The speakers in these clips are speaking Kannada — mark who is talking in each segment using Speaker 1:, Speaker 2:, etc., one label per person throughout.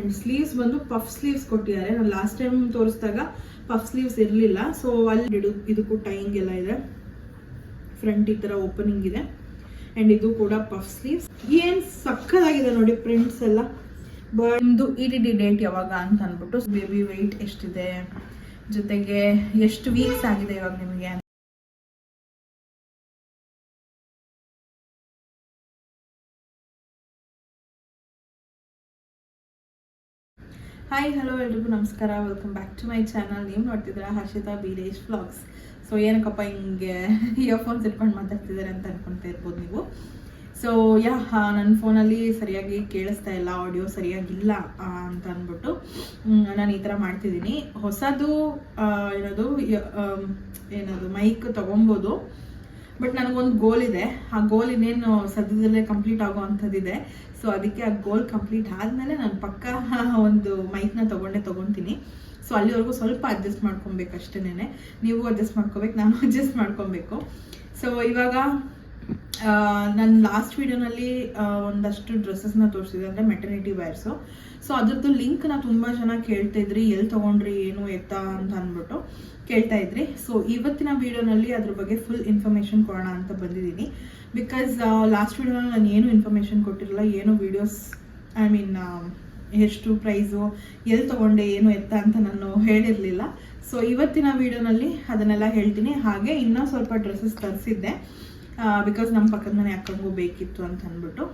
Speaker 1: ಅಂಡ್ ಸ್ಲೀವ್ಸ್ ಬಂದು ಪಫ್ ಸ್ಲೀವ್ಸ್ ಕೊಟ್ಟಿದ್ದಾರೆ. ನಾನು ಲಾಸ್ಟ್ ಟೈಮ್ ತೋರಿಸಿದಾಗ ಪಫ್ ಸ್ಲೀವ್ಸ್ ಇರಲಿಲ್ಲ. ಸೊ ಅಲ್ಲಿ ಇದಕ್ಕೂ ಟೈಯಿಂಗ್ ಎಲ್ಲ ಇದೆ. ಫ್ರಂಟ್ ಈ ತರ ಓಪನಿಂಗ್ ಇದೆ ಅಂಡ್ ಇದು ಕೂಡ ಪಫ್ ಸ್ಲೀವ್ಸ್. ಏನ್ ಸಕ್ಕದಾಗಿದೆ ನೋಡಿ ಪ್ರಿಂಟ್ಸ್ ಎಲ್ಲ. ಬಟ್ ನಿಮ್ದು EDD ಡೇಟ್ ಯಾವಾಗ ಅಂತ ಅಂದ್ಬಿಟ್ಟು, ಬೇಬಿ ವೆಯ್ಟ್ ಎಷ್ಟಿದೆ, ಜೊತೆಗೆ ಎಷ್ಟು ವೀಕ್ಸ್ ಆಗಿದೆ ಇವಾಗ ನಿಮಗೆ. ಹಾಯ್ ಹಲೋ ಎಲ್ರಿಗೂ ನಮಸ್ಕಾರ, welcome back to my channel. ನೀವು ನೋಡ್ತಿದ್ದೀರಾ ಹರ್ಷಿತಾ ಬೀರೇಶ್ ವ್ಲಾಗ್ಸ್. ಸೊ ಏನಕ್ಕಪ್ಪ ಹಿಂಗೆ ಇಯರ್ಫೋನ್ಸ್ ಇಟ್ಕೊಂಡು ಮಾತಾಡ್ತಿದ್ದಾರೆ ಅಂತ ಅನ್ಕೊತಾ ಇರ್ಬೋದು ನೀವು. ಸೊ ನನ್ನ ಫೋನಲ್ಲಿ ಸರಿಯಾಗಿ ಕೇಳಿಸ್ತಾ ಇಲ್ಲ, ಆಡಿಯೋ ಸರಿಯಾಗಿಲ್ಲ ಅಂತ ಅಂದ್ಬಿಟ್ಟು ನಾನು ಈ ಥರ ಮಾಡ್ತಿದ್ದೀನಿ. ಹೊಸದು ಏನದು ಮೈಕ್ ತೊಗೊಬೋದು. ಬಟ್ ನನಗೊಂದು ಗೋಲ್ ಇದೆ. ಆ ಗೋಲ್ ಇನ್ನೇನು ಸದ್ಯದಲ್ಲೇ ಕಂಪ್ಲೀಟ್ ಆಗೋ ಅಂಥದ್ದಿದೆ. ಸೊ ಅದಕ್ಕೆ ಆ ಗೋಲ್ ಕಂಪ್ಲೀಟ್ ಆದಮೇಲೆ ನಾನು ಪಕ್ಕ ಒಂದು ಮೈಕ್ನ ತೊಗೊತೀನಿ. ಸೊ ಅಲ್ಲಿವರೆಗೂ ಸ್ವಲ್ಪ ಅಡ್ಜಸ್ಟ್ ಮಾಡ್ಕೊಬೇಕು ಅಷ್ಟೇನೆ. ನೀವು ಅಡ್ಜಸ್ಟ್ ಮಾಡ್ಕೋಬೇಕು, ನಾನು ಅಡ್ಜಸ್ಟ್ ಮಾಡ್ಕೊಬೇಕು. ಸೊ ಇವಾಗ ನಾನು ಲಾಸ್ಟ್ ವಿಡಿಯೋನಲ್ಲಿ ಒಂದಷ್ಟು ಡ್ರೆಸ್ಸಸ್ನ ತೋರಿಸಿದೆ, ಅಂದರೆ ಮೆಟರ್ನಿಟಿ ವೇರ್ಸು. ಸೊ ಅದ್ರದ್ದು ಲಿಂಕ್ನ ತುಂಬ ಜನ ಕೇಳ್ತಾ ಇದ್ರಿ, ಎಲ್ಲಿ ತೊಗೊಂಡ್ರಿ ಏನು ಎತ್ತ ಅಂತ ಅಂದ್ಬಿಟ್ಟು ಕೇಳ್ತಾ ಇದ್ರಿ. ಸೊ ಇವತ್ತಿನ ವಿಡಿಯೋನಲ್ಲಿ ಅದ್ರ ಬಗ್ಗೆ ಫುಲ್ ಇನ್ಫಾರ್ಮೇಷನ್ ಕೊಡೋಣ ಅಂತ ಬಂದಿದ್ದೀನಿ. ಬಿಕಾಸ್ ಲಾಸ್ಟ್ ವಿಡಿಯೋನಲ್ಲಿ ನಾನು ಏನು ಇನ್ಫಾರ್ಮೇಷನ್ ಕೊಟ್ಟಿರಲಿಲ್ಲ, ಏನು ವಿಡಿಯೋಸ್ ಎಷ್ಟು ಪ್ರೈಸು, ಎಲ್ಲಿ ತೊಗೊಂಡೆ ಏನು ಎತ್ತ ಅಂತ ನಾನು ಹೇಳಿರಲಿಲ್ಲ. ಸೊ ಇವತ್ತಿನ ವಿಡಿಯೋನಲ್ಲಿ ಅದನ್ನೆಲ್ಲ ಹೇಳ್ತೀನಿ. ಹಾಗೆ ಇನ್ನೂ ಸ್ವಲ್ಪ ಡ್ರೆಸ್ಸಸ್ ತರಿಸಿದ್ದೆ, ಬಿಕಾಸ್ ನಮ್ಮ ಪಕ್ಕದ ಮನೆ ಅಕ್ಕಂಗೂ ಬೇಕಿತ್ತು ಅಂತ ಅಂದ್ಬಿಟ್ಟು.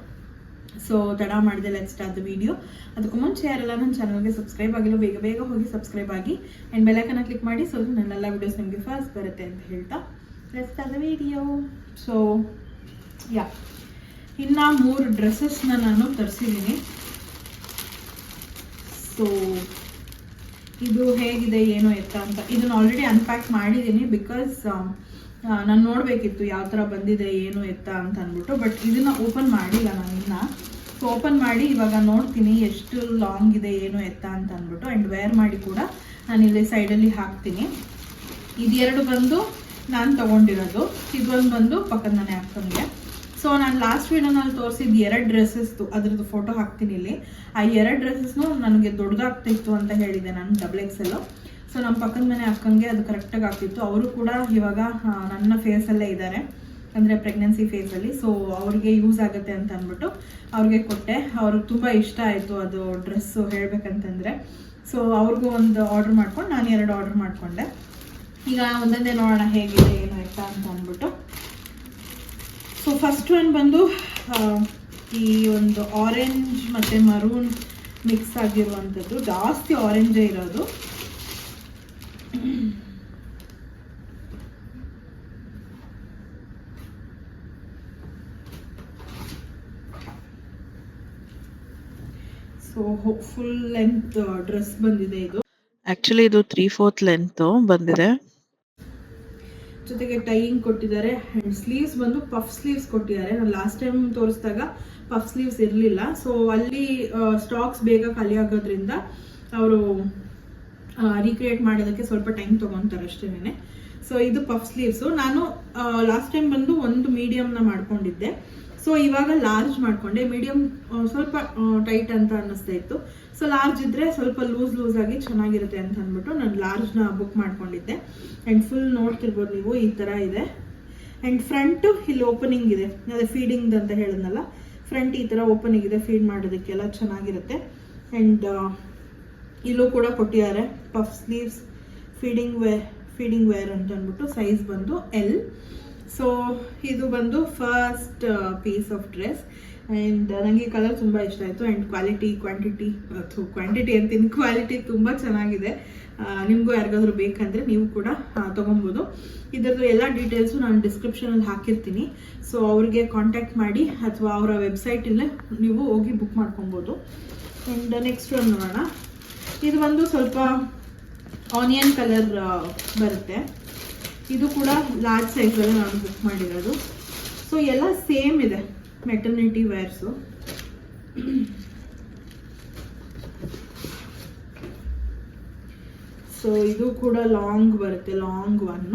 Speaker 1: ಸೊ ತಡ ಮಾಡಿದೆ, ಲೆಟ್ಸ್ ಸ್ಟಾರ್ಟ್ ದ ವಿಡಿಯೋ. ಅದಕ್ಕೂ ಮುಂಚೆ ಯಾರೆಲ್ಲ ನನ್ನ ಚಾನಲ್ಗೆ ಸಬ್ಸ್ಕ್ರೈಬ್ ಆಗಿಲ್ಲ ಬೇಗ ಹೋಗಿ ಸಬ್ಸ್ಕ್ರೈಬ್ ಆಗಿ ಆ್ಯಂಡ್ ಬೆಲ್ಲೈಕನ್ನ ಕ್ಲಿಕ್ ಮಾಡಿ. ಸೊ ನನ್ನೆಲ್ಲ ವಿಡಿಯೋಸ್ ನಿಮಗೆ ಫಸ್ಟ್ ಬರುತ್ತೆ ಅಂತ ಹೇಳ್ತಾ let's start the video. So ಇನ್ನು 3 ಡ್ರೆಸ್ಸಸ್ನ ನಾನು ತರಿಸಿದ್ದೀನಿ. ಸೊ ಇದು ಹೇಗಿದೆ ಏನು ಎತ್ತ ಅಂತ ಇದನ್ನು ಆಲ್ರೆಡಿ ಅನ್ಪ್ಯಾಕ್ ಮಾಡಿದ್ದೀನಿ. ಬಿಕಾಸ್ ನಾನು ನೋಡಬೇಕಿತ್ತು ಯಾವ ಥರ ಬಂದಿದೆ ಏನು ಎತ್ತ ಅಂತ ಅಂದ್ಬಿಟ್ಟು. ಬಟ್ ಇದನ್ನು ಓಪನ್ ಮಾಡಿಲ್ಲ ನಾನು ಇನ್ನು. ಸೊ ಓಪನ್ ಮಾಡಿ ಇವಾಗ ನೋಡ್ತೀನಿ ಎಷ್ಟು ಲಾಂಗ್ ಇದೆ ಏನು ಎತ್ತ ಅಂತ ಅಂದ್ಬಿಟ್ಟು. ಆ್ಯಂಡ್ ವೇರ್ ಮಾಡಿ ಕೂಡ ನಾನು ಇಲ್ಲಿ ಸೈಡಲ್ಲಿ ಹಾಕ್ತೀನಿ. ಇದೆರಡು ಬಂದು ನಾನು ತೊಗೊಂಡಿರೋದು, ಇದೊಂದು ಬಂದು ಪಕ್ಕದ ಮನೆ ಅಕ್ಕಂಗೆ. ಸೊ ನಾನು ಲಾಸ್ಟ್ ವಿಡಿಯೋನಲ್ಲಿ ತೋರಿಸಿದ 2 ಡ್ರೆಸ್ಸಸ್ದು ಅದ್ರದ್ದು ಫೋಟೋ ಹಾಕ್ತೀನಿ ಇಲ್ಲಿ. ಆ 2 ಡ್ರೆಸ್ಸಸ್ನು ನನಗೆ ದೊಡ್ಡದಾಗ್ತಿತ್ತು ಅಂತ ಹೇಳಿದೆ ನಾನು, XXL. ಸೊ ನಮ್ಮ ಪಕ್ಕದ ಮನೆ ಅಕ್ಕಂಗೆ ಅದು ಕರೆಕ್ಟಾಗಿ ಆಗ್ತಿತ್ತು. ಅವರು ಕೂಡ ಇವಾಗ ನನ್ನ ಫೇಸಲ್ಲೇ ಇದ್ದಾರೆ, ಅಂದರೆ ಪ್ರೆಗ್ನೆನ್ಸಿ ಫೇಸಲ್ಲಿ. ಸೊ ಅವ್ರಿಗೆ ಯೂಸ್ ಆಗುತ್ತೆ ಅಂತ ಅಂದ್ಬಿಟ್ಟು ಅವ್ರಿಗೆ ಕೊಟ್ಟೆ. ಅವ್ರಿಗೆ ತುಂಬ ಇಷ್ಟ ಆಯಿತು ಅದು ಡ್ರೆಸ್ಸು ಹೇಳಬೇಕಂತಂದರೆ. ಸೊ ಅವ್ರಿಗೂ ಒಂದು ಆರ್ಡ್ರ್ ಮಾಡ್ಕೊಂಡು ನಾನು 2 ಆರ್ಡ್ರ್ ಮಾಡಿಕೊಂಡೆ. ಈಗ ಒಂದೊಂದೇ ನೋಡೋಣ ಹೇಗಿದೆ ಏನು ಆಯ್ತಾ ಅಂತ ಅಂದ್ಬಿಟ್ಟು. ಸೊ ಫಸ್ಟ್ ಒನ್ ಬಂದು ಈ ಒಂದು ಆರೆಂಜ್ ಮತ್ತು ಮರೂನ್ ಮಿಕ್ಸ್ ಆಗಿರುವಂಥದ್ದು, ಜಾಸ್ತಿ ಆರೆಂಜೇ ಇರೋದು. ಸೊ ಫುಲ್ ಲೆಂತ್ ಡ್ರೆಸ್ ಬಂದಿದೆ ಇದು.
Speaker 2: ಆಕ್ಚುಲಿ ಇದು 3/4 ಲೆಂತ್ ಬಂದಿದೆ.
Speaker 1: ಜೊತೆಗೆ ಟೈಯಿಂಗ್ ಕೊಟ್ಟಿದ್ದಾರೆ. ಅಂಡ್ ಸ್ಲೀವ್ಸ್ ಬಂದು ಪಫ್ ಸ್ಲೀವ್ಸ್ ಕೊಟ್ಟಿದ್ದಾರೆ. ನಾನು ಲಾಸ್ಟ್ ಟೈಮ್ ತೋರಿಸಿದಾಗ ಪಫ್ ಸ್ಲೀವ್ಸ್ ಇರಲಿಲ್ಲ. ಸೊ ಅಲ್ಲಿ ಸ್ಟಾಕ್ಸ್ ಬೇಗ ಖಾಲಿ ಆಗೋದ್ರಿಂದ ಅವರು ರೀಕ್ರಿಯೇಟ್ ಮಾಡೋದಕ್ಕೆ ಸ್ವಲ್ಪ ಟೈಮ್ ತೊಗೊತಾರೆ ಅಷ್ಟೇನೆ. ಸೊ ಇದು ಪಫ್ ಸ್ಲೀವ್ಸು. ನಾನು ಲಾಸ್ಟ್ ಟೈಮ್ ಬಂದು ಒಂದು ಮೀಡಿಯಮ್ನ ಮಾಡ್ಕೊಂಡಿದ್ದೆ. ಸೊ ಇವಾಗ ಲಾರ್ಜ್ ಮಾಡಿಕೊಂಡೆ. ಮೀಡಿಯಮ್ ಸ್ವಲ್ಪ ಟೈಟ್ ಅಂತ ಅನ್ನಿಸ್ತಾ ಇತ್ತು. ಸೊ ಲಾರ್ಜ್ ಇದ್ದರೆ ಸ್ವಲ್ಪ ಲೂಸ್ ಆಗಿ ಚೆನ್ನಾಗಿರುತ್ತೆ ಅಂತ ಅಂದ್ಬಿಟ್ಟು ನಾನು ಲಾರ್ಜ್ನ ಬುಕ್ ಮಾಡ್ಕೊಂಡಿದ್ದೆ. ಆ್ಯಂಡ್ ಫುಲ್ ನೋಡ್ತಿರ್ಬೋದು ನೀವು, ಈ ಥರ ಇದೆ. ಆ್ಯಂಡ್ ಫ್ರಂಟು ಇಲ್ಲಿ ಓಪನಿಂಗ್ ಇದೆ, ಅದೇ ಫೀಡಿಂಗ್ ಅಂತ ಹೇಳಿದ್ನಲ್ಲ, ಫ್ರಂಟ್ ಈ ಥರ ಓಪನಿಂಗ್ ಇದೆ, ಫೀಡ್ ಮಾಡೋದಕ್ಕೆಲ್ಲ ಚೆನ್ನಾಗಿರುತ್ತೆ. ಆ್ಯಂಡ್ ಇಲ್ಲೂ ಕೂಡ ಕೊಟ್ಟಿದ್ದಾರೆ ಪಫ್ ಸ್ಲೀವ್ಸ್, ಫೀಡಿಂಗ್ ವೇರ್ ಅಂತ ಅಂದ್ಬಿಟ್ಟು. ಸೈಜ್ ಬಂದು L. ಸೊ ಇದು ಬಂದು first piece of dress. And ನನಗೆ ಕಲರ್ ತುಂಬ ಇಷ್ಟ ಆಯಿತು. ಆ್ಯಂಡ್ ಕ್ವಾಂಟಿಟಿ ಅಂತೀನಿ, ಕ್ವಾಲಿಟಿ ತುಂಬ ಚೆನ್ನಾಗಿದೆ. ನಿಮಗೂ ಯಾರಿಗಾದ್ರೂ ಬೇಕಂದರೆ ನೀವು ಕೂಡ ತೊಗೊಬೋದು. ಇದರದ್ದು ಎಲ್ಲ ಡೀಟೇಲ್ಸು ನಾನು ಡಿಸ್ಕ್ರಿಪ್ಷನಲ್ಲಿ ಹಾಕಿರ್ತೀನಿ. ಸೊ ಅವ್ರಿಗೆ ಕಾಂಟ್ಯಾಕ್ಟ್ ಮಾಡಿ ಅಥವಾ ಅವರ ವೆಬ್ಸೈಟಲ್ಲೇ ನೀವು ಹೋಗಿ ಬುಕ್ ಮಾಡ್ಕೊಬೋದು. ಆ್ಯಂಡ್ ನೆಕ್ಸ್ಟ್ ಒಂದು ನೋಡೋಣ. ಇದು ಬಂದು ಸ್ವಲ್ಪ ಆನಿಯನ್ ಕಲರ್ ಬರುತ್ತೆ. ಇದು ಕೂಡ ಲಾರ್ಜ್ ಸೈಜಲ್ಲಿ ನಾನು ಬುಕ್ ಮಾಡಿರೋದು. ಸೊ ಎಲ್ಲ ಸೇಮ್ ಇದೆ ಮೆಟರ್ನಿಟಿ ವೇರ್ಸು. ಸೊ ಇದು ಕೂಡ ಲಾಂಗ್ ಬರುತ್ತೆ, ಲಾಂಗ್ ಒನ್,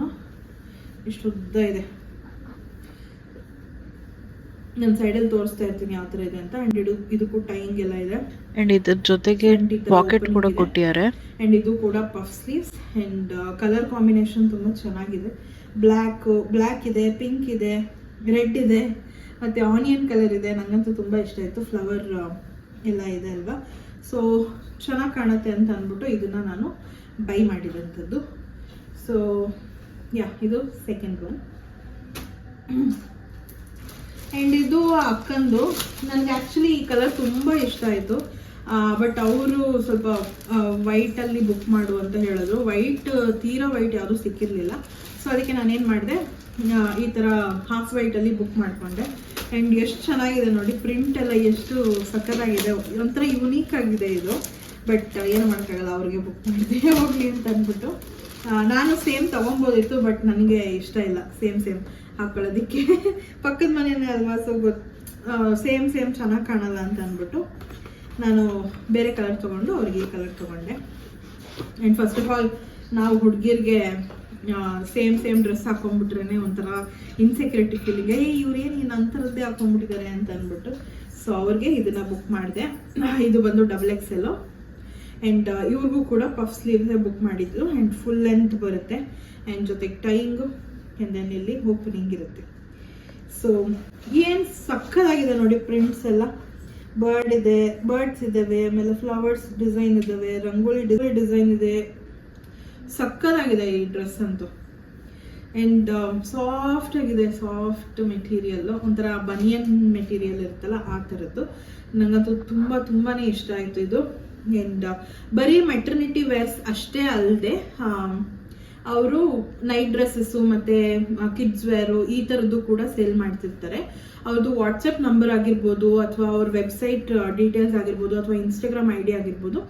Speaker 1: ಇಷ್ಟು ಉದ್ದ ಇದೆ. ನಾನು ಸೈಡಲ್ಲಿ ತೋರಿಸ್ತಾ ಇರ್ತೀನಿ ಯಾವ ಥರ ಇದೆ ಅಂತ. ಆ್ಯಂಡ್ ಇದಕ್ಕೂ ಟೈಯಿಂಗ್ ಎಲ್ಲ ಇದೆ.
Speaker 2: ಅಂಡ್ ಇದ್ರ ಜೊತೆಗೆ
Speaker 1: Front ಈ ತರ
Speaker 2: ಪಾಕೆಟ್
Speaker 1: opening
Speaker 2: ಕೂಡ
Speaker 1: ಇದೆ.
Speaker 2: ಕೊಟ್ಟಿದ್ದಾರೆ.
Speaker 1: ಆ್ಯಂಡ್ ಇದು ಕೂಡ puff sleeves. And colour combination ತುಂಬ ಚೆನ್ನಾಗಿದೆ. ಬ್ಲ್ಯಾಕ್ ಇದೆ, ಪಿಂಕ್ ಇದೆ, ರೆಡ್ ಇದೆ, ಮತ್ತು ಆನಿಯನ್ ಕಲರ್ ಇದೆ. ನನಗಂತೂ ತುಂಬ ಇಷ್ಟ ಆಯಿತು. ಫ್ಲವರ್ ಎಲ್ಲ ಇದೆ ಅಲ್ವಾ, ಸೊ ಚೆನ್ನಾಗಿ ಕಾಣುತ್ತೆ ಅಂತ ಅಂದ್ಬಿಟ್ಟು ಇದನ್ನು ನಾನು ಬೈ ಮಾಡಿದಂಥದ್ದು. ಸೊ ಇದು ಸೆಕೆಂಡ್ ಒನ್. ಆ್ಯಂಡ್ ಇದು ಅಕ್ಕಂದು. ನನಗೆ ಆ್ಯಕ್ಚುಲಿ ಈ ಕಲರ್ ತುಂಬ ಇಷ್ಟ ಆಯಿತು. ಬಟ್ ಅವರು ಸ್ವಲ್ಪ ವೈಟಲ್ಲಿ ಬುಕ್ ಮಾಡು ಅಂತ ಹೇಳಿದ್ರು. ತೀರಾ ವೈಟ್ ಯಾವುದೂ ಸಿಕ್ಕಿರಲಿಲ್ಲ. ಸೊ ಅದಕ್ಕೆ ನಾನೇನು ಮಾಡಿದೆ, ಈ ಥರ ಹಾಫ್ ವೈಟಲ್ಲಿ ಬುಕ್ ಮಾಡಿಕೊಂಡೆ. ಆ್ಯಂಡ್ ಎಷ್ಟು ಚೆನ್ನಾಗಿದೆ ನೋಡಿ, ಪ್ರಿಂಟ್ ಎಲ್ಲ ಎಷ್ಟು ಸಕ್ಕತ್ತಾಗಿದೆ. ಒಂಥರ ಯುನೀಕ್ ಆಗಿದೆ ಇದು. ಬಟ್ ಏನು ಮಾಡೋಕ್ಕಾಗಲ್ಲ, ಅವ್ರಿಗೆ ಬುಕ್ ಮಾಡಿದೆ ಹೋಗಲಿ ಅಂತ ಅಂದ್ಬಿಟ್ಟು. ನಾನು ಸೇಮ್ ತೊಗೊಬೋದಿತ್ತು, ಬಟ್ ನನಗೆ ಇಷ್ಟ ಇಲ್ಲ ಸೇಮ್ ಹಾಕೊಳ್ಳೋದಕ್ಕೆ. ಪಕ್ಕದ ಮನೆಯೇ ಅಲ್ವಾ, ಸೊ ಸೇಮ್ ಚೆನ್ನಾಗಿ ಕಾಣಲ್ಲ ಅಂತ ಅಂದ್ಬಿಟ್ಟು ನಾನು ಬೇರೆ ಕಲರ್ ತೊಗೊಂಡು ಅವ್ರಿಗೆ ಈ ಕಲರ್ ತೊಗೊಂಡೆ. ಆ್ಯಂಡ್ ಫಸ್ಟ್ ಆಫ್ ಆಲ್ ನಾವು ಹುಡುಗಿರಿಗೆ ಸೇಮ್ ಡ್ರೆಸ್ ಹಾಕೊಂಡ್ಬಿಟ್ರೆ ಒಂಥರ ಇನ್ಸೆಕ್ಯೂರಿಟಿ ಫೀಲಿಂಗ್, ಇವ್ರೇನು ಇನ್ನು ಅಂಥರದ್ದೇ ಹಾಕೊಂಡ್ಬಿಟ್ಟಿದ್ದಾರೆ ಅಂತ ಅಂದ್ಬಿಟ್ಟು. ಸೊ ಅವ್ರಿಗೆ ಇದನ್ನು ಬುಕ್ ಮಾಡಿದೆ. ಇದು ಬಂದು XXL. ಆ್ಯಂಡ್ ಇವ್ರಿಗೂ ಕೂಡ ಪಫ್ ಸ್ಲೀವ್ಸೇ ಬುಕ್ ಮಾಡಿದ್ರು. ಆ್ಯಂಡ್ ಫುಲ್ ಲೆಂತ್ ಬರುತ್ತೆ. ಆ್ಯಂಡ್ ಜೊತೆಗೆ ಟೈಯಿಂಗು ಆ್ಯಂಡ್ ದೆನ್ ಇಲ್ಲಿ ಓಪನಿಂಗ್ ಇರುತ್ತೆ. ಸೊ ಏನು ಸಕ್ಕತ್ತಾಗಿದೆ ನೋಡಿ, ಪ್ರಿಂಟ್ಸ್ ಎಲ್ಲ ಬರ್ಡ್ಸ್ ಇದ್ದಾವೆ, ಆಮೇಲೆ ಫ್ಲವರ್ಸ್ ಡಿಸೈನ್ ಇದ್ದಾವೆ, ರಂಗೋಲಿ ಡಿಸೈನ್ ಇದೆ. ಸಕ್ಕತ್ತಾಗಿದೆ ಈ ಡ್ರೆಸ್ ಅಂತೂ. ಆ್ಯಂಡ್ ಸಾಫ್ಟ್ ಆಗಿದೆ, ಸಾಫ್ಟ್ ಮೆಟೀರಿಯಲ್ಲು, ಒಂಥರ ಬನಿಯನ್ ಮೆಟೀರಿಯಲ್ ಇರುತ್ತಲ್ಲ ಆ ಥರದ್ದು. ನನಗಂತೂ ತುಂಬಾ ಇಷ್ಟ ಆಯಿತು ಇದು. ಆ್ಯಂಡ್ ಬರೀ ಮೆಟರ್ನಿಟಿ ವೇರ್ಸ್ ಅಷ್ಟೇ ಅಲ್ಲದೆ ಅವರು ನೈಟ್ ಡ್ರೆಸ್ಸಸ್ಸು ಮತ್ತು ಕಿಡ್ಸ್ ವೇರು ಈ ಥರದ್ದು ಕೂಡ ಸೇಲ್ ಮಾಡ್ತಿರ್ತಾರೆ. ಅವ್ರದ್ದು ವಾಟ್ಸಪ್ ನಂಬರ್ ಆಗಿರ್ಬೋದು, ಅಥವಾ ಅವ್ರ ವೆಬ್ಸೈಟ್ ಡೀಟೇಲ್ಸ್ ಆಗಿರ್ಬೋದು, ಅಥವಾ ಇನ್ಸ್ಟಾಗ್ರಾಮ್ ID ಆಗಿರ್ಬೋದು,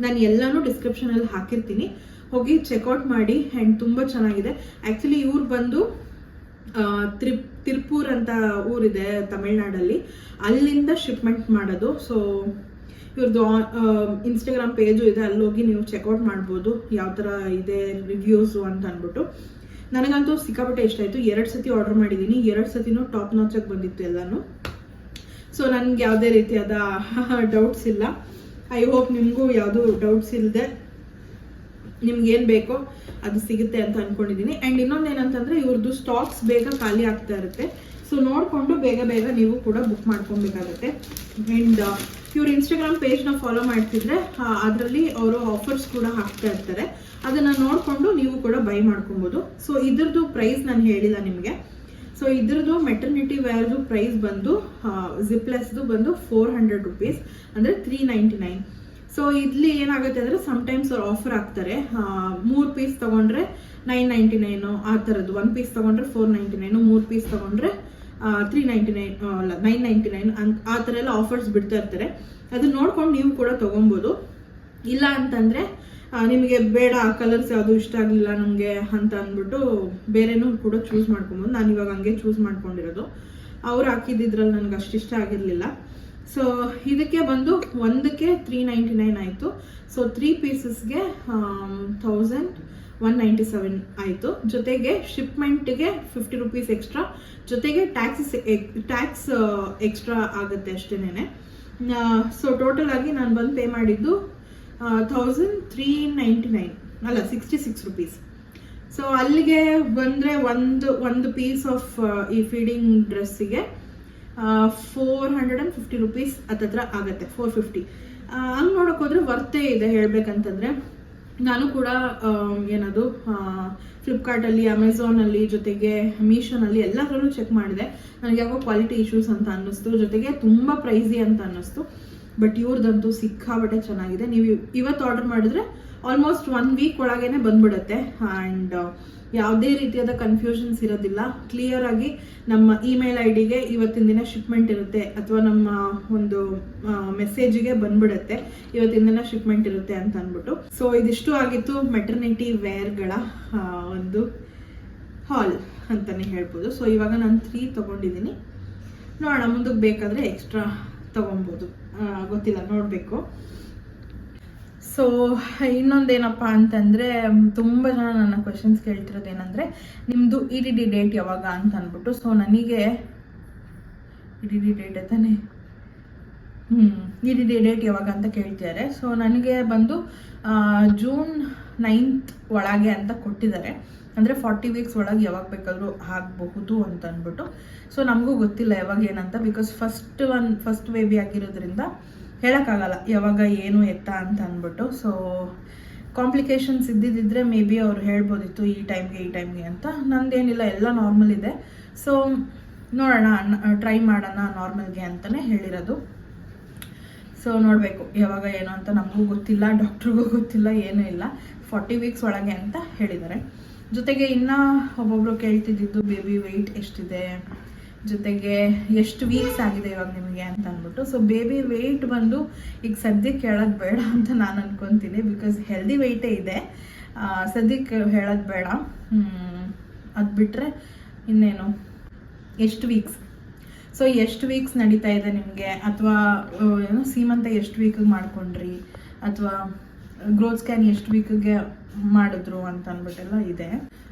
Speaker 1: ನಾನು ಎಲ್ಲನೂ ಡಿಸ್ಕ್ರಿಪ್ಷನಲ್ಲಿ ಹಾಕಿರ್ತೀನಿ, ಹೋಗಿ ಚೆಕ್ಔಟ್ ಮಾಡಿ. ಆ್ಯಂಡ್ ತುಂಬ ಚೆನ್ನಾಗಿದೆ. ಆ್ಯಕ್ಚುಲಿ ಇವ್ರು ಬಂದು ತಿರುಪೂರ್ ಅಂತ ಊರಿದೆ ತಮಿಳ್ನಾಡಲ್ಲಿ, ಅಲ್ಲಿಂದ ಶಿಪ್ಮೆಂಟ್ ಮಾಡೋದು. ಸೊ ಇವ್ರದ್ದು ಇನ್ಸ್ಟಾಗ್ರಾಮ್ ಪೇಜು ಇದೆ, ಅಲ್ಲಿ ಹೋಗಿ ನೀವು ಚೆಕ್ಔಟ್ ಮಾಡ್ಬೋದು ಯಾವ ಥರ ಇದೆ ರಿವ್ಯೂಸು ಅಂತ ಅಂದ್ಬಿಟ್ಟು. ನನಗಂತೂ ಸಿಕ್ಕಾಪಟ್ಟೆ ಇಷ್ಟ ಆಯಿತು. 2 ಸತಿ ಆರ್ಡರ್ ಮಾಡಿದ್ದೀನಿ, 2 ಸತಿನೂ ಟಾಪ್ ನಾಚಾಗಿ ಬಂದಿತ್ತು ಎಲ್ಲನೂ. ಸೊ ನನಗೆ ಯಾವುದೇ ರೀತಿಯಾದ ಡೌಟ್ಸ್ ಇಲ್ಲ. ಐ ಹೋಪ್ ನಿಮಗೂ ಯಾವುದೂ ಡೌಟ್ಸ್ ಇಲ್ಲದೆ ನಿಮ್ಗೇನು ಬೇಕೋ ಅದು ಸಿಗುತ್ತೆ ಅಂತ ಅಂದ್ಕೊಂಡಿದ್ದೀನಿ. ಆ್ಯಂಡ್ ಇನ್ನೊಂದು ಏನಂತಂದರೆ ಇವ್ರದ್ದು ಸ್ಟಾಕ್ಸ್ ಬೇಗ ಖಾಲಿ ಆಗ್ತಾ ಇರುತ್ತೆ. ಸೊ ನೋಡಿಕೊಂಡು ಬೇಗ ನೀವು ಕೂಡ ಬುಕ್ ಮಾಡ್ಕೊಬೇಕಾಗುತ್ತೆ. ಆ್ಯಂಡ್ ಇವ್ರ ಇನ್ಸ್ಟಾಗ್ರಾಮ್ ಪೇಜ್ನ ಫಾಲೋ ಮಾಡ್ತಿದ್ರೆ ಅದರಲ್ಲಿ ಅವರು ಆಫರ್ಸ್ ಕೂಡ ಹಾಕ್ತಾ ಇರ್ತಾರೆ. ಅದನ್ನು ನೋಡಿಕೊಂಡು ನೀವು ಕೂಡ ಬೈ ಮಾಡ್ಕೊಬೋದು. ಸೊ ಇದ್ರದ್ದು ಪ್ರೈಸ್ ನಾನು ಹೇಳಿಲ್ಲ ನಿಮಗೆ. ಸೊ ಇದ್ರದ್ದು ಮೆಟರ್ನಿಟಿ ವೇರ್ದು ಪ್ರೈಸ್ ಬಂದು ಜಿಪ್ಲೆಸ್ದು ಬಂದು 400 rupees, ಅಂದರೆ 399. ಸೊ ಇಲ್ಲಿ ಏನಾಗುತ್ತೆ ಅಂದರೆ ಸಮ್ಟೈಮ್ಸ್ ಅವ್ರು ಆಫರ್ ಹಾಕ್ತಾರೆ. 3 ಪೀಸ್ ತೊಗೊಂಡ್ರೆ 999 ಆ ಥರದ್ದು, 1 ಪೀಸ್ ತೊಗೊಂಡ್ರೆ 499, 3 ಪೀಸ್ ತೊಗೊಂಡ್ರೆ 399 ಅಲ್ಲ 999 ಆ ಥರ ಎಲ್ಲ ಆಫರ್ಸ್ ಬಿಡ್ತಾ ಇರ್ತಾರೆ. ಅದನ್ನ ನೋಡ್ಕೊಂಡು ನೀವು ಕೂಡ ತೊಗೊಬೋದು. ಇಲ್ಲ ಅಂತಂದರೆ ನಿಮಗೆ ಬೇಡ ಆ ಕಲರ್ಸ್ ಯಾವುದು ಇಷ್ಟ ಆಗಲಿಲ್ಲ ನಮಗೆ ಅಂತ ಅಂದ್ಬಿಟ್ಟು ಬೇರೆನೂ ಕೂಡ ಚೂಸ್ ಮಾಡ್ಕೊಬೋದು. ನಾನು ಇವಾಗ ಹಂಗೆ ಚೂಸ್ ಮಾಡ್ಕೊಂಡಿರೋದು. ಅವ್ರು ಹಾಕಿದ್ದಿದ್ರಲ್ಲಿ ನನಗೆ ಅಷ್ಟು ಇಷ್ಟ ಆಗಿರಲಿಲ್ಲ. ಸೊ ಇದಕ್ಕೆ ಬಂದು ಒಂದಕ್ಕೆ 399 ಆಯಿತು. ಸೊ 3 ಪೀಸಸ್ಗೆ 1197 ಆಯಿತು. ಜೊತೆಗೆ ಶಿಪ್ಮೆಂಟ್ಗೆ 50 rupees ಎಕ್ಸ್ಟ್ರಾ, ಜೊತೆಗೆ ಟ್ಯಾಕ್ಸ್ ಎಕ್ಸ್ಟ್ರಾ ಆಗುತ್ತೆ ಅಷ್ಟೇನೆ. ಸೊ ಟೋಟಲ್ ಆಗಿ ನಾನು ಬಂದು ಪೇ ಮಾಡಿದ್ದು 1399 ಅಲ್ಲ 66 rupees. ಸೊ ಅಲ್ಲಿಗೆ ಬಂದರೆ ಒಂದು ಪೀಸ್ ಆಫ್ ಈ ಫೀಡಿಂಗ್ ಡ್ರೆಸ್ಸಿಗೆ 450 rupees ಹತ್ತತ್ರ ಆಗುತ್ತೆ, 450. ಹಂಗೆ ನೋಡೋಕೆ ಹೋದರೆ ವರ್ತೇ ಇದೆ ಹೇಳಬೇಕಂತಂದರೆ. ನಾನು ಕೂಡ ಏನದು ಫ್ಲಿಪ್ಕಾರ್ಟಲ್ಲಿ, ಅಮೆಝಾನಲ್ಲಿ, ಜೊತೆಗೆ ಮೀಶೋನಲ್ಲಿ ಎಲ್ಲದರಲ್ಲೂ ಚೆಕ್ ಮಾಡಿದೆ. ನನಗೆ ಯಾಕೋ ಕ್ವಾಲಿಟಿ ಇಶ್ಯೂಸ್ ಅಂತ ಅನ್ನಿಸ್ತು, ಜೊತೆಗೆ ತುಂಬ ಪ್ರೈಸಿ ಅಂತ ಅನ್ನಿಸ್ತು. ಬಟ್ ಇವ್ರದ್ದಂತೂ ಸಿಕ್ಕಾಬಟ್ಟೆ ಚೆನ್ನಾಗಿದೆ. ನೀವು ಇವತ್ತು ಆರ್ಡರ್ ಮಾಡಿದ್ರೆ ಆಲ್ಮೋಸ್ಟ್ 1 week ಒಳಗೇನೆ ಬಂದ್ಬಿಡುತ್ತೆ. ಆ್ಯಂಡ್ ಯಾವುದೇ ರೀತಿಯಾದ ಕನ್ಫ್ಯೂಷನ್ಸ್ ಇರೋದಿಲ್ಲ. ಕ್ಲಿಯರ್ ಆಗಿ ನಮ್ಮ ಇಮೇಲ್ ID-ಗೆ ಇವತ್ತಿನ ದಿನ ಶಿಪ್ಮೆಂಟ್ ಇರುತ್ತೆ, ಅಥವಾ ನಮ್ಮ ಒಂದು ಮೆಸೇಜಿಗೆ ಬಂದ್ಬಿಡುತ್ತೆ ಇವತ್ತಿನ ದಿನ ಶಿಪ್ಮೆಂಟ್ ಇರುತ್ತೆ ಅಂತ ಅಂದ್ಬಿಟ್ಟು. ಸೊ ಇದಿಷ್ಟು ಆಗಿತ್ತು ಮೆಟರ್ನಿಟಿ ವೇರ್ಗಳ ಒಂದು ಹಾಲ್ ಅಂತಲೇ ಹೇಳ್ಬೋದು. ಸೊ ಇವಾಗ ನಾನು 3 ತೊಗೊಂಡಿದ್ದೀನಿ. ನೋಡೋಣ ಮುಂದಕ್ಕೆ ಬೇಕಾದರೆ ಎಕ್ಸ್ಟ್ರಾ ತೊಗೊಬೋದು, ಗೊತ್ತಿಲ್ಲ, ನೋಡಬೇಕು. ಸೊ ಇನ್ನೊಂದೇನಪ್ಪ ಅಂತಂದರೆ, ತುಂಬ ಜನ ನನ್ನ ಕ್ವೆಶನ್ಸ್ ಕೇಳ್ತಿರೋದೇನೆಂದರೆ ನಿಮ್ಮದು EDD ಡೇಟ್ ಯಾವಾಗ ಅಂತ ಅಂದ್ಬಿಟ್ಟು. ಸೊ ನನಗೆ ಇಡೀ ಡೇಟ್ ತಾನೆ ಇಡೀ ಡೇಟ್ ಯಾವಾಗ ಅಂತ ಕೇಳ್ತಿದ್ದಾರೆ. ಸೊ ನನಗೆ ಬಂದು ಜೂನ್ 9th ಒಳಗೆ ಅಂತ ಕೊಟ್ಟಿದ್ದಾರೆ. ಅಂದರೆ 40 ವೀಕ್ಸ್ ಒಳಗೆ ಯಾವಾಗ ಬೇಕಾದರೂ ಆಗಬಹುದು ಅಂತ ಅಂದ್ಬಿಟ್ಟು. ಸೊ ನಮಗೂ ಗೊತ್ತಿಲ್ಲ ಯಾವಾಗ ಏನಂತ, ಬಿಕಾಸ್ ಫಸ್ಟ್ ಬೇಬಿ ಆಗಿರೋದ್ರಿಂದ ಹೇಳೋಕ್ಕಾಗಲ್ಲ ಯಾವಾಗ ಏನು ಎತ್ತ ಅಂತ ಅಂದ್ಬಿಟ್ಟು. ಸೊ ಕಾಂಪ್ಲಿಕೇಶನ್ಸ್ ಇದ್ದಿದ್ದರೆ ಮೇ ಬಿ ಅವ್ರು ಹೇಳ್ಬೋದಿತ್ತು ಈ ಟೈಮ್ಗೆ ಅಂತ. ನಂದೇನಿಲ್ಲ, ಎಲ್ಲ ನಾರ್ಮಲ್ ಇದೆ. ಸೊ ನೋಡೋಣ, ಟ್ರೈ ಮಾಡೋಣ ನಾರ್ಮಲ್ಗೆ ಅಂತಲೇ ಹೇಳಿರೋದು. ಸೊ ನೋಡಬೇಕು ಯಾವಾಗ ಏನು ಅಂತ. ನಮಗೂ ಗೊತ್ತಿಲ್ಲ, ಡಾಕ್ಟ್ರಿಗೂ ಗೊತ್ತಿಲ್ಲ, ಏನೂ ಇಲ್ಲ. 40 ವೀಕ್ಸ್ ಒಳಗೆ ಅಂತ ಹೇಳಿದ್ದಾರೆ. ಜೊತೆಗೆ ಇನ್ನೂ ಒಬ್ಬೊಬ್ರು ಕೇಳ್ತಿದ್ದಿದ್ದು ಬೇಬಿ ವೆಯ್ಟ್ ಎಷ್ಟಿದೆ, ಜೊತೆಗೆ ಎಷ್ಟು ವೀಕ್ಸ್ ಆಗಿದೆ ಇವಾಗ ನಿಮಗೆ ಅಂತ ಅಂದ್ಬಿಟ್ಟು. ಸೊ ಬೇಬಿ ವೆಯ್ಟ್ ಬಂದು ಈಗ ಸದ್ಯಕ್ಕೆ ಹೇಳೋದು ಬೇಡ ಅಂತ ನಾನು ಅನ್ಕೊತೀನಿ, ಬಿಕಾಸ್ ಹೆಲ್ದಿ ವೆಯ್ಟೇ ಇದೆ. ಸದ್ಯಕ್ಕೆ ಹೇಳೋದು ಬೇಡ. ಅದು ಬಿಟ್ಟರೆ ಇನ್ನೇನು ಎಷ್ಟು ವೀಕ್ಸ್, ಸೊ ಎಷ್ಟು ವೀಕ್ಸ್ ನಡೀತಾ ಇದೆ ನಿಮಗೆ, ಅಥವಾ ಏನೋ ಸೀಮಂತ ಎಷ್ಟು ವೀಕಿಗೆ ಮಾಡ್ಕೊಂಡ್ರಿ, ಅಥವಾ ಗ್ರೋತ್ ಸ್ಕ್ಯಾನ್ ಎಷ್ಟು ವೀಕಿಗೆ ಮಾಡಿದ್ರು ಅಂತ ಅಂದ್ಬಿಟ್ಟೆಲ್ಲ ಇದೆ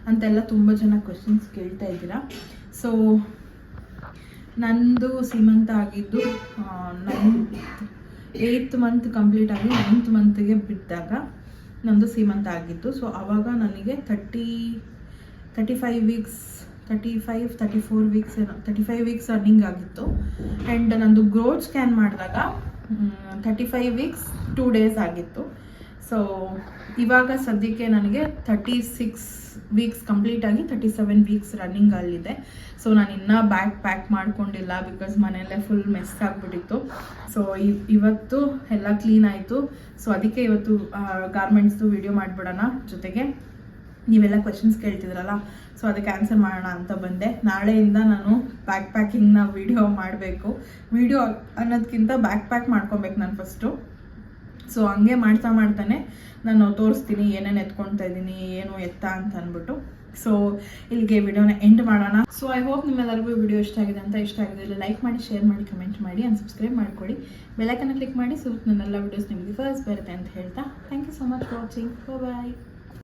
Speaker 1: ಅಂತೆಲ್ಲ ತುಂಬ ಜನ ಕ್ವೆಶನ್ಸ್ ಕೇಳ್ತಾ ಇದ್ದೀರಾ. ಸೊ ನಂದು ಸೀಮಂತ ಆಗಿದ್ದು 8th ಮಂತ್ ಕಂಪ್ಲೀಟ್ ಆಗಿ 9th ಮಂತ್ಗೆ ಬಿದ್ದಾಗ ನಂದು ಸೀಮಂತ ಆಗಿತ್ತು. ಸೊ ಆವಾಗ ನನಗೆ 34 ವೀಕ್ಸ್ ಏನೋ 35 ವೀಕ್ಸ್ ರನ್ನಿಂಗ್ ಆಗಿತ್ತು. ಆ್ಯಂಡ್ ನಂದು ಗ್ರೋತ್ ಸ್ಕ್ಯಾನ್ ಮಾಡಿದಾಗ 35 ವೀಕ್ಸ್ 2 ಡೇಸ್ ಆಗಿತ್ತು. ಸೊ ಇವಾಗ ಸದ್ಯಕ್ಕೆ ನನಗೆ 36 ವೀಕ್ಸ್ ಕಂಪ್ಲೀಟ್ ಆಗಿ 37 ವೀಕ್ಸ್ ರನ್ನಿಂಗ್ ಅಲ್ಲಿದೆ. ಸೊ ನಾನು ಇನ್ನೂ ಬ್ಯಾಗ್ ಪ್ಯಾಕ್ ಮಾಡ್ಕೊಂಡಿಲ್ಲ, ಬಿಕಾಸ್ ಮನೆಯಲ್ಲೇ ಫುಲ್ ಮೆಸ್ ಆಗಿಬಿಟ್ಟಿತ್ತು. ಸೊ ಇವತ್ತು ಎಲ್ಲ ಕ್ಲೀನ್ ಆಯಿತು. ಸೊ ಅದಕ್ಕೆ ಇವತ್ತು ಗಾರ್ಮೆಂಟ್ಸ್ದು ವಿಡಿಯೋ ಮಾಡಿಬಿಡೋಣ. ಜೊತೆಗೆ ನೀವೆಲ್ಲ ಕ್ವೆಶನ್ಸ್ ಕೇಳ್ತಿದ್ರಲ್ಲ, ಸೊ ಅದಕ್ಕೆ ಆನ್ಸರ್ ಮಾಡೋಣ ಅಂತ ಬಂದೆ. ನಾಳೆಯಿಂದ ನಾನು ಪ್ಯಾಕಿಂಗ್ನ ವಿಡಿಯೋ ಮಾಡಬೇಕು. ವಿಡಿಯೋ ಅನ್ನೋದಕ್ಕಿಂತ ಪ್ಯಾಕ್ ಮಾಡ್ಕೊಬೇಕು ನಾನು ಫಸ್ಟು. ಸೊ ಹಂಗೆ ಮಾಡ್ತಾನೆ ನಾನು ತೋರಿಸ್ತೀನಿ ಏನೇನು ಎತ್ಕೊಳ್ತಾ ಇದ್ದೀನಿ, ಏನು ಎತ್ತ ಅಂತ ಅಂದ್ಬಿಟ್ಟು. ಸೊ ಇಲ್ಲಿಗೆ ವಿಡಿಯೋನ ಎಂಡ್ ಮಾಡೋಣ. ಸೊ ಐ ಹೋಪ್ ನಿಮ್ಮೆಲ್ಲರಿಗೂ ವಿಡಿಯೋ ಇಷ್ಟ ಆಗಿದೆ ಅಂತ. ಇಷ್ಟ ಆಗಿದೆ ಲೈಕ್ ಮಾಡಿ, ಶೇರ್ ಮಾಡಿ, ಕಮೆಂಟ್ ಮಾಡಿ, ಆ್ಯಂಡ್ ಸಬ್ಸ್ಕ್ರೈಬ್ ಮಾಡಿಕೊಡಿ. ಬೆಲ್ಲೈಕನ್ನ ಕ್ಲಿಕ್ ಮಾಡಿ. ಸೊ ನನ್ನೆಲ್ಲ ವಿಡಿಯೋಸ್ ನಿಮಗೆ ಫಸ್ಟ್ ಬರುತ್ತೆ ಅಂತ ಹೇಳ್ತಾ thank you so much for watching. Bye.